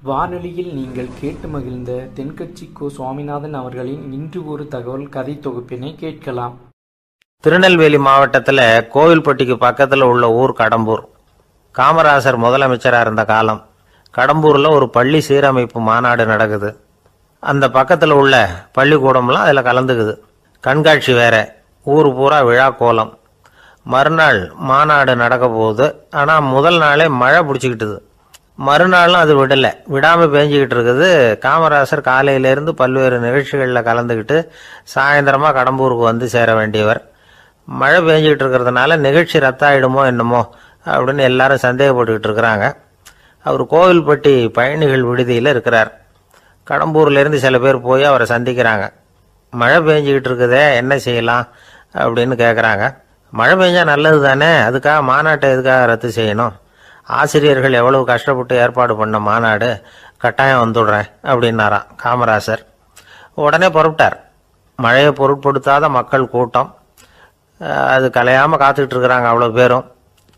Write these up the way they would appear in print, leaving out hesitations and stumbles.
வானொலியில் நீங்கள் கேட்டு மகிழ்ந்த தென்கட்சி கோ. சுவாமிநாதன் அவர்களின் இன்று ஒரு தகவல் கதை தொகுப்பினை கேட்கலாம். திருநெல்வேலி மாவட்டத்தில் கோவில்பட்டிக்கு பக்கத்தில் உள்ள ஊர் கடம்பூர். காமராசர் முதலமைச்சராக இருந்த காலம். கடம்பூரில் ஒரு பள்ளி சீரமைப்பு மாநாடு நடக்குது. அந்த பக்கத்தில் உள்ள பள்ளிக்கூடம்லாம் அதில் கலந்துக்குது. கண்காட்சி வேற, ஊர் பூரா விழா கோலம். மறுநாள் மாநாடு நடக்க போகுது. ஆனால் முதல் நாளே மழை பிடிச்சிக்கிட்டுது. மறுநாளும் அது விடாமல் பேஞ்சிக்கிட்டு இருக்குது. காமராசர் காலையிலேருந்து பல்வேறு நிகழ்ச்சிகளில் கலந்துக்கிட்டு சாயந்தரமாக கடம்பூருக்கு வந்து சேர வேண்டியவர். மழை பேஞ்சிக்கிட்டு இருக்கிறதுனால நிகழ்ச்சி ரத்தாயிடுமோ என்னமோ அப்படின்னு எல்லாரும் சந்தேகப்பட்டுக்கிட்டு இருக்கிறாங்க. அவர் கோவில்பட்டி பயணிகள் விடுதியில் இருக்கிறார். கடம்பூர்லேருந்து சில பேர் போய் அவரை சந்திக்கிறாங்க. மழை பேஞ்சிக்கிட்டு இருக்குதே, என்ன செய்யலாம் அப்படின்னு கேட்குறாங்க. மழை பெஞ்சால் நல்லது தானே, அதுக்காக மாநாட்டை எதுக்காக ரத்து செய்யணும்? ஆசிரியர்கள் எவ்வளவு கஷ்டப்பட்டு ஏற்பாடு பண்ண மாநாடு, கட்டாயம் வந்துடுறேன் அப்படின்னாராம் காமராசர். உடனே புறப்பட்டார். மழையை பொருட்படுத்தாத மக்கள் கூட்டம். அது கலையாமல் காத்துக்கிட்டு இருக்கிறாங்க அவ்வளோ பேரும்.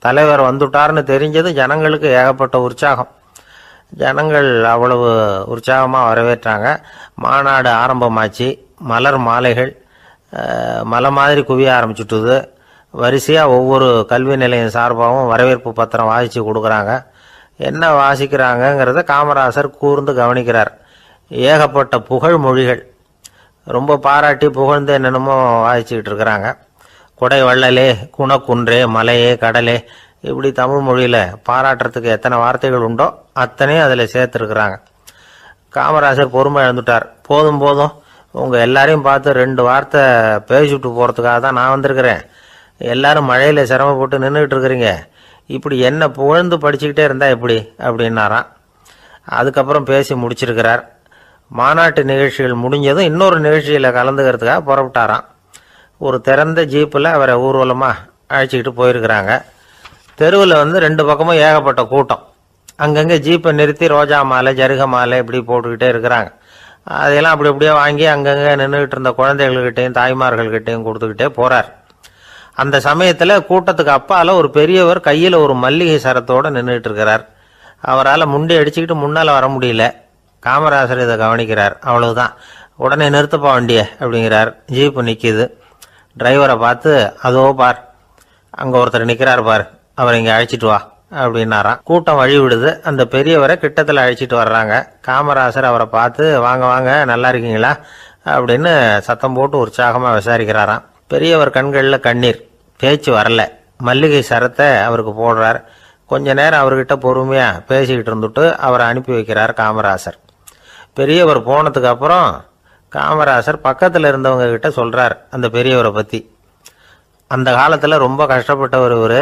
தலைவர் வந்துட்டார்னு தெரிஞ்சது ஜனங்களுக்கு ஏகப்பட்ட உற்சாகம். ஜனங்கள் அவ்வளவு உற்சாகமாக வரவேற்றாங்க. மாநாடு ஆரம்பமாச்சு. மலர் மாலைகள் மலை மாதிரி குவிய ஆரம்பிச்சுட்டுது. வரிசையாக ஒவ்வொரு கல்வி நிலையம் சார்பாகவும் வரவேற்பு பத்திரம் வாசித்து கொடுக்குறாங்க. என்ன வாசிக்கிறாங்கங்கிறத காமராசர் கூர்ந்து கவனிக்கிறார். ஏகப்பட்ட புகழ் மொழிகள், ரொம்ப பாராட்டி புகழ்ந்து என்னென்னமோ வாசிச்சுக்கிட்டு இருக்கிறாங்க. கொடை வள்ளலே, குணக்குன்றே, மலையே, கடலே, இப்படி தமிழ் மொழியில் பாராட்டுறதுக்கு எத்தனை வார்த்தைகள் உண்டோ அத்தனையும் அதில் சேர்த்துருக்குறாங்க. காமராசர் பொறுமை இழந்துட்டார். போதும் போதும், உங்கள் எல்லாரையும் பார்த்து 2 வார்த்தை பேசிவிட்டு போகிறதுக்காக தான் நான் வந்திருக்கிறேன். எல்லாரும் மழையில் சிரமப்பட்டு நின்றுக்கிட்டு இருக்கிறீங்க. இப்படி என்ன புகழ்ந்து படிச்சுக்கிட்டே இருந்தால் எப்படி அப்படின்னாராம். அதுக்கப்புறம் பேசி முடிச்சிருக்கிறார். மாநாட்டு நிகழ்ச்சிகள் முடிஞ்சதும் இன்னொரு நிகழ்ச்சியில் கலந்துக்கிறதுக்காக புறப்பட்டாராம். ஒரு திறந்த ஜீப்பில் அவரை ஊர்வலமாக அழைச்சிக்கிட்டு போயிருக்கிறாங்க. தெருவில் 2 பக்கமும் ஏகப்பட்ட கூட்டம். அங்கங்கே ஜீப்பை நிறுத்தி ரோஜா மாலை, ஜருக மாலை இப்படி போட்டுக்கிட்டே இருக்கிறாங்க. அதையெல்லாம் அப்படி அப்படியே வாங்கி அங்கங்கே நின்றுக்கிட்டு இருந்த குழந்தைகள்கிட்டையும் தாய்மார்கள்கிட்டையும் கொடுத்துக்கிட்டே போகிறார். அந்த சமயத்தில் கூட்டத்துக்கு அப்பால் ஒரு பெரியவர் கையில் ஒரு மல்லிகை சரத்தோடு நின்றுட்டு இருக்கிறார். அவரால் முண்டி அடிச்சுக்கிட்டு முன்னால் வர முடியல. காமராசர் இதை கவனிக்கிறார். அவ்வளவுதான். உடனே நிறுத்தப்பா வண்டியை அப்படிங்கிறார். ஜீப்பு நிற்கிது. டிரைவரை பார்த்து, அதோ பார், அங்கே ஒருத்தர் நிற்கிறார் பார், அவரை இங்கே அழைச்சிட்டு வா அப்படின்னாராம். கூட்டம் வழி விடுது. அந்த பெரியவரை கிட்டத்தில் அழைச்சிட்டு வர்றாங்க. காமராசர் அவரை பார்த்து, வாங்க வாங்க, நல்லா இருக்கீங்களா அப்படின்னு சத்தம் போட்டு உற்சாகமாக விசாரிக்கிறாராம். பெரியவர் கண்களில் கண்ணீர், பேச்சு வரல. மல்லிகை சரத்தை அவருக்கு போடுறார். கொஞ்ச நேரம் அவர்கிட்ட பொறுமையாக பேசிக்கிட்டு இருந்துட்டு அவரை அனுப்பி வைக்கிறார் காமராசர். பெரியவர் போனதுக்கு அப்புறம் காமராசர் பக்கத்தில் இருந்தவங்க கிட்ட சொல்கிறார் அந்த பெரியவரை பற்றி. அந்த காலத்தில் ரொம்ப கஷ்டப்பட்டவர் இவர்,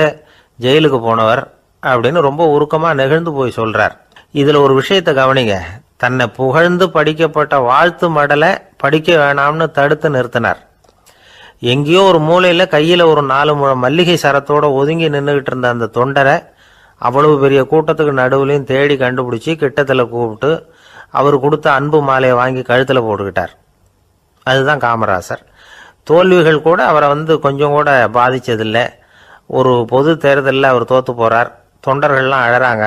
ஜெயிலுக்கு போனவர் அப்படின்னு ரொம்ப உருக்கமாக நெகிழ்ந்து போய் சொல்கிறார். இதில் ஒரு விஷயத்தை கவனிங்க. தன்னை புகழ்ந்து படிக்கப்பட்ட வாழ்த்து மடலை படிக்க வேணாம்னு தடுத்து நிறுத்தினார். எங்கேயோ ஒரு மூலையில் கையில் ஒரு 4 முழம் மல்லிகை சரத்தோடு ஒதுங்கி நின்றுக்கிட்டு இருந்த அந்த தொண்டரை அவ்வளவு பெரிய கூட்டத்துக்கு நடுவுலையும் தேடி கண்டுபிடிச்சி கிட்டத்தில் கூப்பிட்டு அவர் கொடுத்த அன்பு மாலையை வாங்கி கழுத்தில் போட்டுக்கிட்டார். அதுதான் காமராசர். தோல்விகள் கூட அவரை கொஞ்சம் கூட பாதித்ததில்லை. ஒரு பொது தேர்தலில் அவர் தோற்று போகிறார். தொண்டர்கள்லாம் அழறாங்க.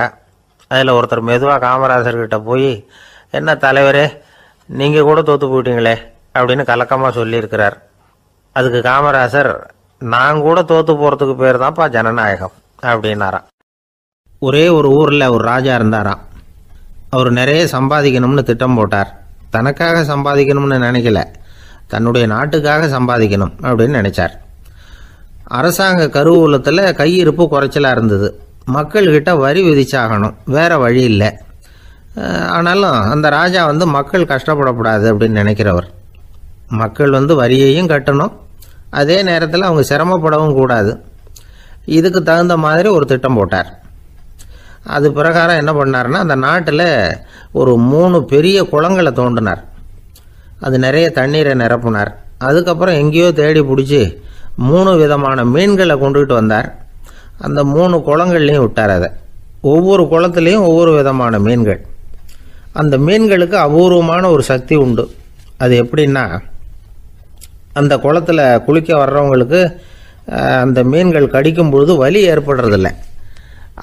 அதில் ஒருத்தர் மெதுவாக காமராசர்கிட்ட போய், என்ன தலைவரே, நீங்கள் கூட தோற்று போயிட்டீங்களே அப்படின்னு கலக்கமாக சொல்லியிருக்கிறார். அதுக்கு காமராசர், நான் கூட தோற்று போகிறதுக்கு பேர் தான்ப்பா ஜனநாயகம் அப்படின்னாராம். ஒரே ஒரு ஊரில் ஒரு ராஜா இருந்தாராம். அவர் நிறைய சம்பாதிக்கணும்னு திட்டம் போட்டார். தனக்காக சம்பாதிக்கணும்னு நினைக்கல, தன்னுடைய நாட்டுக்காக சம்பாதிக்கணும் அப்படின்னு நினைச்சார். அரசாங்க கருவூலத்தில் கையிருப்பு குறைச்சலாக இருந்தது. மக்கள்கிட்ட வரி விதிச்சாகணும், வேற வழி இல்லை. ஆனாலும் அந்த ராஜா மக்கள் கஷ்டப்படக்கூடாது அப்படின்னு நினைக்கிறவர். மக்கள் வரியையும் கட்டணும், அதே நேரத்தில் அவங்க சிரமப்படவும் கூடாது. இதுக்கு தகுந்த மாதிரி ஒரு திட்டம் போட்டார். அது பிரகாரம் என்ன பண்ணார்னா, அந்த நாட்டில் ஒரு 3 பெரிய குளங்களை தோண்டினார். அது நிறைய தண்ணீரை நிரப்புனார். அதுக்கப்புறம் எங்கேயோ தேடி பிடிச்சி 3 விதமான மீன்களை கொண்டுகிட்டு வந்தார். அந்த 3 குளங்கள்லையும் விட்டார். அதை ஒவ்வொரு குளத்துலேயும் ஒவ்வொரு விதமான மீன்கள். அந்த மீன்களுக்கு அபூர்வமான ஒரு சக்தி உண்டு. அது எப்படின்னா, அந்த குளத்தில் குளிக்க வர்றவங்களுக்கு அந்த மீன்கள் கடிக்கும் பொழுது வலி ஏற்படுறதில்லை.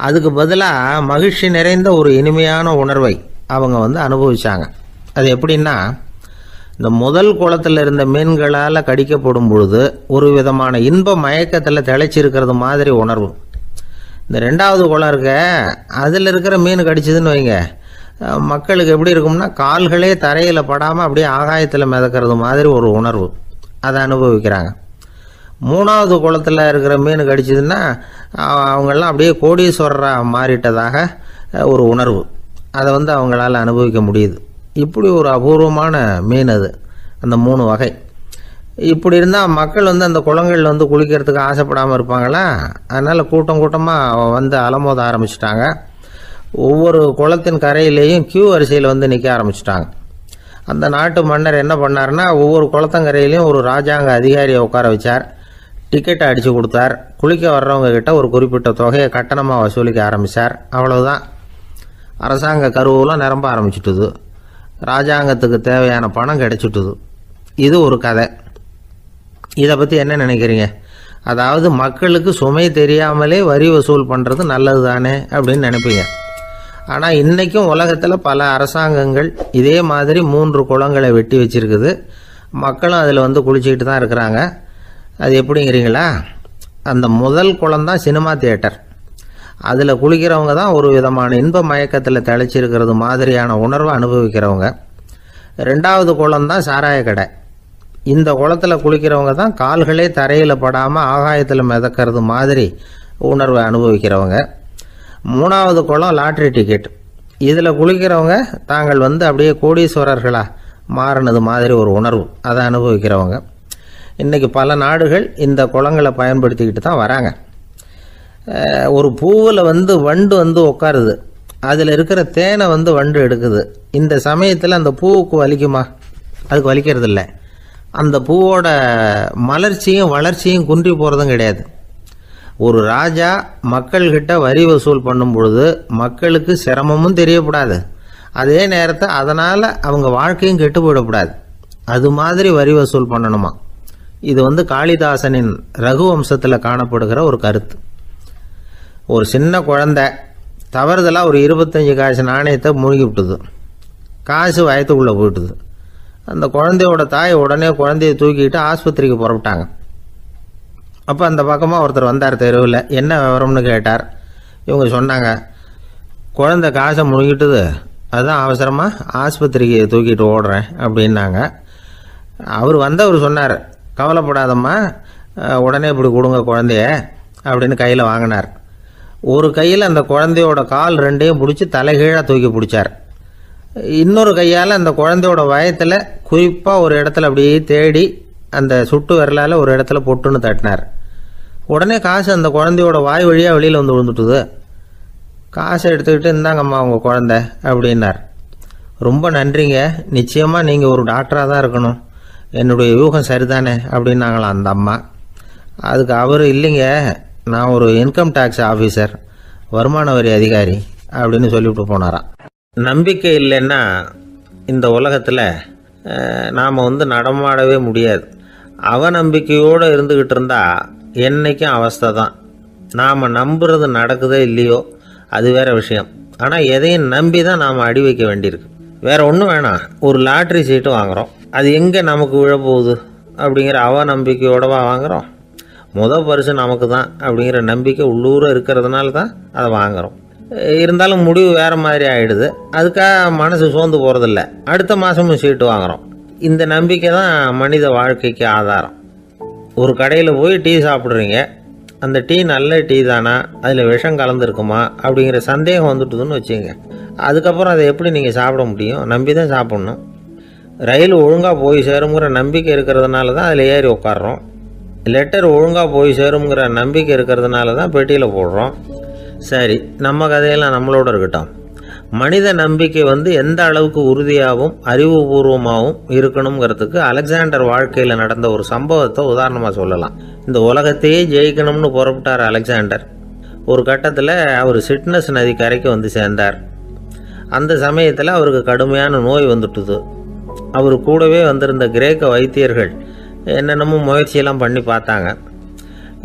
அதுக்கு பதிலாக மகிழ்ச்சி நிறைந்த ஒரு இனிமையான உணர்வை அவங்க அனுபவிச்சாங்க. அது எப்படின்னா, இந்த முதல் குளத்தில் இருந்த மீன்களால் கடிக்கப்படும் பொழுது ஒரு விதமான இன்ப மயக்கத்தில் திளைச்சிருக்கிறது மாதிரி உணர்வு. இந்த ரெண்டாவது குளம் இருக்க, அதில் இருக்கிற மீன் கடிச்சதுன்னு வைங்க, மக்களுக்கு எப்படி இருக்கும்னா கால்களே தரையில் படாமல் அப்படியே ஆகாயத்தில் மிதக்கிறது மாதிரி ஒரு உணர்வு. அதை அனுபவிக்கிறாங்க. மூணாவது குளத்தில் இருக்கிற மீன் கடிச்சதுன்னா அவங்கெல்லாம் அப்படியே கோடீஸ்வரராக மாறிட்டதாக ஒரு உணர்வு. அதை அவங்களால அனுபவிக்க முடியுது. இப்படி ஒரு அபூர்வமான மீன் அது, அந்த 3 வகை. இப்படி இருந்தால் மக்கள் அந்த குளங்களில் குளிக்கிறதுக்கு ஆசைப்படாமல் இருப்பாங்களா? அதனால் கூட்டம் கூட்டமாக அலமோத ஆரம்பிச்சிட்டாங்க. ஒவ்வொரு குளத்தின் கரையிலேயும் கியூ வரிசையில் நிற்க ஆரம்பிச்சிட்டாங்க. அந்த நாட்டு மன்னர் என்ன பண்ணார்னா, ஒவ்வொரு குளத்தங்கரையிலையும் ஒரு ராஜாங்க அதிகாரியை உட்கார வச்சார். டிக்கெட்டை அடித்து கொடுத்தார். குளிக்க வர்றவங்க கிட்ட ஒரு குறிப்பிட்ட தொகையை கட்டணமாக வசூலிக்க ஆரம்பித்தார். அவ்வளவுதான். அரசாங்க கருவூலம் நிரம்ப ஆரம்பிச்சுட்டுது. ராஜாங்கத்துக்கு தேவையான பணம் கிடைச்சிட்டுது. இது ஒரு கதை. இதை பற்றி என்ன நினைக்கிறீங்க? அதாவது மக்களுக்கு சுமை தெரியாமலே வரி வசூல் பண்ணுறது நல்லது தானே அப்படின்னு நினைப்பீங்க. ஆனால் இன்றைக்கும் உலகத்தில் பல அரசாங்கங்கள் இதே மாதிரி 3 குளங்களை வெட்டி வச்சிருக்குது. மக்களும் அதில் குளிச்சுக்கிட்டு தான் இருக்கிறாங்க. அது எப்படிங்கிறீங்களா? அந்த முதல் குளம் தான் சினிமா தியேட்டர். அதில் குளிக்கிறவங்க தான் ஒரு விதமான இன்ப மயக்கத்தில் திளைச்சிருக்கிறது மாதிரியான உணர்வை அனுபவிக்கிறவங்க. ரெண்டாவது குளம் தான் சாராய கடை. இந்த குளத்தில் குளிக்கிறவங்க தான் கால்களே தரையில் படாமல் ஆகாயத்தில் மிதக்கிறது மாதிரி உணர்வை அனுபவிக்கிறவங்க. மூணாவது குளம் லாட்ரி டிக்கெட். இதில் குளிக்கிறவங்க தாங்கள் அப்படியே கோடீஸ்வரர்களாக மாறினது மாதிரி ஒரு உணர்வு, அதை அனுபவிக்கிறவங்க. இன்றைக்கி பல நாடுகள் இந்த குளங்களை பயன்படுத்திக்கிட்டு தான் வராங்க. ஒரு பூவில் வண்டு உட்காருது. அதில் இருக்கிற தேனை வண்டு எடுக்குது. இந்த சமயத்தில் அந்த பூவுக்கு வலிக்குமா? அதுக்கு வலிக்கிறது இல்லை. அந்த பூவோட மலர்ச்சியும் வளர்ச்சியும் குன்றி போகிறதும் கிடையாது. ஒரு ராஜா மக்கள்கிட்ட வரி வசூல் பண்ணும் பொழுது மக்களுக்கு சிரமமும் தெரியக்கூடாது, அதே நேரத்தை அதனால் அவங்க வாழ்க்கையும் கெட்டு போயிடக்கூடாது. அது மாதிரி வரி வசூல் பண்ணணுமா. இது காளிதாசனின் ரகுவம்சத்தில் காணப்படுகிற ஒரு கருத்து. ஒரு சின்ன குழந்தை தவறுதலாக ஒரு 25 காசு நாணயத்தை மூழ்கி விட்டுது. காசு வயத்துக்குள்ளே போயிட்டுது. அந்த குழந்தையோட தாய் உடனே குழந்தைய தூக்கிட்டு ஆஸ்பத்திரிக்கு புறப்பட்டாங்க. அப்போ அந்த பக்கமாக ஒருத்தர் வந்தார் தெருவில். என்ன விவரம்னு கேட்டார். இவங்க சொன்னாங்க, குழந்தை காசை முழுங்கிட்டுது, அதுதான் அவசரமாக ஆஸ்பத்திரிக்கு தூக்கிட்டு ஓடுறேன் அப்படின்னாங்க. அவர் சொன்னார், கவலைப்படாதம்மா, உடனே இப்படி கொடுங்க குழந்தைய அப்படின்னு கையில் வாங்கினார். ஒரு கையில் அந்த குழந்தையோட கால் 2ஐயும் பிடிச்சி தலைகீழாக தூக்கி பிடிச்சார். இன்னொரு கையால் அந்த குழந்தையோட வயத்தில் குறிப்பாக ஒரு இடத்துல அப்படியே தேடி அந்த சுட்டு விரலால் ஒரு இடத்துல பொட்டுன்னு தட்டினார். உடனே காசு அந்த குழந்தையோட வாய் வழியாக வெளியில் விழுந்துட்டுது. காசை எடுத்துக்கிட்டு, இந்தாங்கம்மா உங்கள் குழந்தை அப்படின்னார். ரொம்ப நன்றிங்க, நிச்சயமாக நீங்கள் ஒரு டாக்டராக தான் இருக்கணும், என்னுடைய யூகம் சரிதானே அப்படின்னாங்களாம் அந்த அம்மா. அதுக்கு அவர், இல்லைங்க, நான் ஒரு இன்கம் டேக்ஸ் ஆஃபீஸர், வருமான வரி அதிகாரி அப்படின்னு சொல்லிவிட்டு போனாராம். நம்பிக்கை இல்லைன்னா இந்த உலகத்தில் நாம் நடமாடவே முடியாது. அவநம்பிக்கையோடு இருந்துக்கிட்டு இருந்தால் என்றைக்கும் அவஸ்தை தான். நாம் நம்புறது நடக்குதோ இல்லையோ அது வேறு விஷயம். ஆனால் எதையும் நம்பி தான் நாம் அடி வைக்க வேண்டியிருக்கு. வேறு ஒன்றும் வேணாம், ஒரு லாட்ரி சீட்டு வாங்குகிறோம், அது எங்கே நமக்கு விழப்போகுது அப்படிங்கிற அவநம்பிக்கையோடவா வாங்குகிறோம்? பரிசு நமக்கு தான் அப்படிங்கிற நம்பிக்கை உள்ளூர இருக்கிறதுனால தான் அதை வாங்குகிறோம். இருந்தாலும் முடிவு வேறு மாதிரி ஆகிடுது. அதுக்காக மனசு சோர்ந்து போகிறதில்ல, அடுத்த மாதமும் சீட்டு வாங்குகிறோம். இந்த நம்பிக்கை தான் மனித வாழ்க்கைக்கு ஆதாரம். ஒரு கடையில் போய் டீ சாப்பிட்றீங்க, அந்த டீ நல்ல டீ தானா, அதில் விஷம் கலந்துருக்குமா அப்படிங்கிற சந்தேகம் வந்துட்டுதுன்னு வச்சுங்க. அதுக்கப்புறம் அதை எப்படி நீங்கள் சாப்பிட முடியும்? நம்பி தான் சாப்பிட்ணும். ரயில் ஒழுங்காக போய் சேருங்கிற நம்பிக்கை இருக்கிறதுனால தான் அதில் ஏறி உட்காடுறோம். லெட்டர் ஒழுங்காக போய் சேருங்கிற நம்பிக்கை இருக்கிறதுனால தான் பெட்டியில் போடுறோம். சரி, நம்ம கதையெல்லாம் நம்மளோட இருக்கட்டும். மனித நம்பிக்கை எந்த அளவுக்கு உறுதியாகவும் அறிவுபூர்வமாகவும் இருக்கணுங்கிறதுக்கு அலெக்சாண்டர் வாழ்க்கையில் நடந்த ஒரு சம்பவத்தை உதாரணமாக சொல்லலாம். இந்த உலகத்தையே ஜெயிக்கணும்னு புறப்பட்டார் அலெக்சாண்டர். ஒரு கட்டத்தில் அவர் சிட்னஸ் நதி கரைக்கு சேர்ந்தார். அந்த சமயத்தில் அவருக்கு கடுமையான நோய் வந்துட்டுது. அவர் கூடவே வந்திருந்த கிரேக்க வைத்தியர்கள் என்னென்னமோ முயற்சியெல்லாம் பண்ணி பார்த்தாங்க.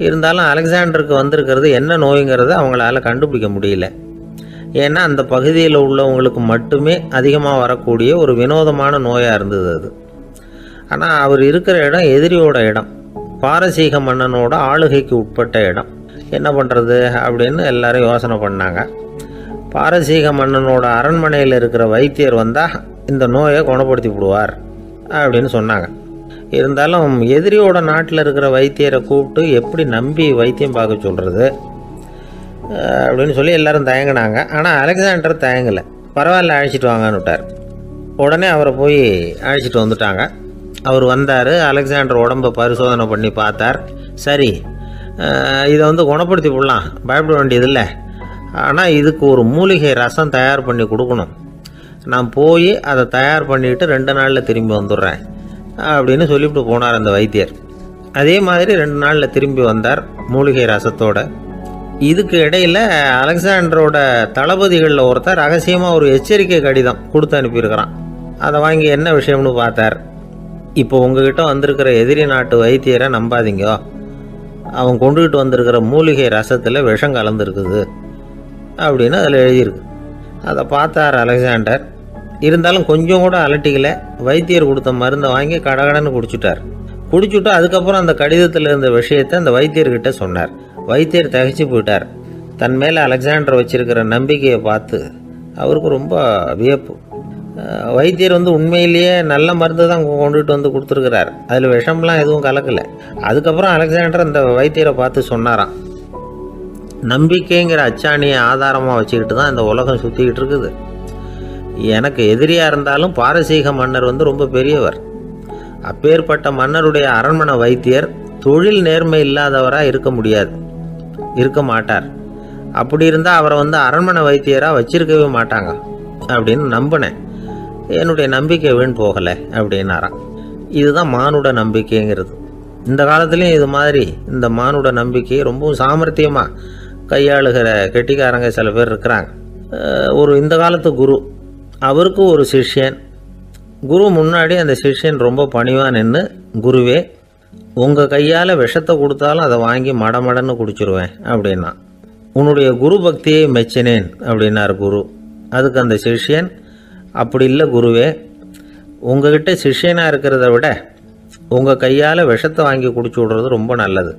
இருந்தாலும் அலெக்சாண்டருக்கு வந்திருக்கிறது என்ன நோய்ங்கிறத அவங்களால கண்டுபிடிக்க முடியல. ஏன்னா அந்த பகுதியில் உள்ளவங்களுக்கு மட்டுமே அதிகமாக வரக்கூடிய ஒரு வினோதமான நோயாக இருந்தது அது. ஆனால் அவர் இருக்கிற இடம் எதிரியோட இடம், பாரசீக மன்னனோட ஆளுகைக்கு உட்பட்ட இடம். என்ன பண்ணுறது அப்படின்னு எல்லாரும் யோசனை பண்ணாங்க. பாரசீக மன்னனோட அரண்மனையில் இருக்கிற வைத்தியர் வந்தால் இந்த நோயை குணப்படுத்தி விடுவார் அப்படின்னு சொன்னாங்க. இருந்தாலும் எதிரியோட நாட்டில் இருக்கிற வைத்தியரை கூப்பிட்டு எப்படி நம்பி வைத்தியம் பார்க்க சொல்கிறது அப்படின்னு சொல்லி எல்லோரும் தயங்கினாங்க. ஆனால் அலெக்சாண்டர் தயங்கலை. பரவாயில்ல, அழைச்சிட்டு வாங்கன்னு விட்டார். உடனே அவரை போய் அழைச்சிட்டு வந்துட்டாங்க. அவர் வந்தார். அலெக்சாண்டர் உடம்பை பரிசோதனை பண்ணி பார்த்தார். சரி, இதை குணப்படுத்தி விடலாம், பயப்பட வேண்டியதில்லை. ஆனால் இதுக்கு ஒரு மூலிகை ரசம் தயார் பண்ணி கொடுக்கணும். நான் போய் அதை தயார் பண்ணிவிட்டு 2 நாளில் திரும்பி வந்துடுறேன் அப்படின்னு சொல்லிவிட்டு போனார் அந்த வைத்தியர். அதே மாதிரி 2 நாளில் திரும்பி வந்தார் மூலிகை ரசத்தோட. இதுக்கு இடையில் அலெக்சாண்டரோட தளபதிகளில் ஒருத்தர் ரகசியமாக ஒரு எச்சரிக்கை கடிதம் கொடுத்து அனுப்பியிருக்கிறான். அதை வாங்கி என்ன விஷயம்னு பார்த்தார். இப்போ உங்ககிட்ட வந்திருக்கிற எதிரி நாட்டு வைத்தியரை நம்பாதீங்க, அவன் கொண்டுகிட்டு வந்திருக்கிற மூலிகை ரசத்தில் விஷம் கலந்துருக்குது அப்படின்னு அதில் எழுதியிருக்கு. அதை பார்த்தார் அலெக்சாண்டர். இருந்தாலும் கொஞ்சம் கூட அலட்டிக்கலை. வைத்தியர் கொடுத்த மருந்தை வாங்கி கடகடன்னு குடிச்சுட்டு அதுக்கப்புறம் அந்த கடிதத்தில் இருந்த விஷயத்தை அந்த வைத்தியர்கிட்ட சொன்னார். வைத்தியர் திகைச்சு போயிட்டார். தன் மேலே அலெக்சாண்டர் வச்சிருக்கிற நம்பிக்கையை பார்த்து அவருக்கு ரொம்ப வியப்பு. வைத்தியர் உண்மையிலேயே நல்ல மருந்து தான் கொண்டுகிட்டு கொடுத்துருக்கிறார், அதில் விஷம்லாம் எதுவும் கலக்கலை. அதுக்கப்புறம் அலெக்சாண்டர் அந்த வைத்தியரை பார்த்து சொன்னாராம், நம்பிக்கைங்கிற அச்சாணியை ஆதாரமாக வச்சுக்கிட்டு தான் இந்த உலகம் சுற்றிக்கிட்டு இருக்குது. எனக்கு எதிரியாக இருந்தாலும் பாரசீக மன்னர் ரொம்ப பெரியவர். அப்பேற்பட்ட மன்னருடைய அரண்மனை வைத்தியர் தொழில் நேர்மை இல்லாதவராக இருக்க மாட்டார். அப்படி இருந்தால் அவரை அரண்மனை வைத்தியராக வச்சிருக்கவே மாட்டாங்க அப்படின்னு நம்பினேன். என்னுடைய நம்பிக்கை வீண் போகலை அப்படின்னாராம். இதுதான் மானுட நம்பிக்கைங்கிறது. இந்த காலத்துலேயும் இது மாதிரி இந்த மானுட நம்பிக்கையை ரொம்பவும் சாமர்த்தியமாக கையாளுகிற கெட்டிக்காரங்க சில பேர் இருக்கிறாங்க. இந்த காலத்து குரு, அவருக்கு ஒரு சிஷ்யன். குரு முன்னாடி அந்த சிஷ்யன் ரொம்ப பணிவாக நின்று, குருவே, உங்கள் கையால் விஷத்தை கொடுத்தாலும் அதை வாங்கி மடமடன்னு குடிச்சிருவேன் அப்படின்னா. உன்னுடைய குரு பக்தியை மெச்சினேன் அப்படின்னார் குரு. அதுக்கு அந்த சிஷ்யன், அப்படி இல்லை குருவே, உங்ககிட்ட சிஷ்யனாக இருக்கிறத விட உங்கள் கையால் விஷத்தை வாங்கி குடிச்சு விடுறது ரொம்ப நல்லது,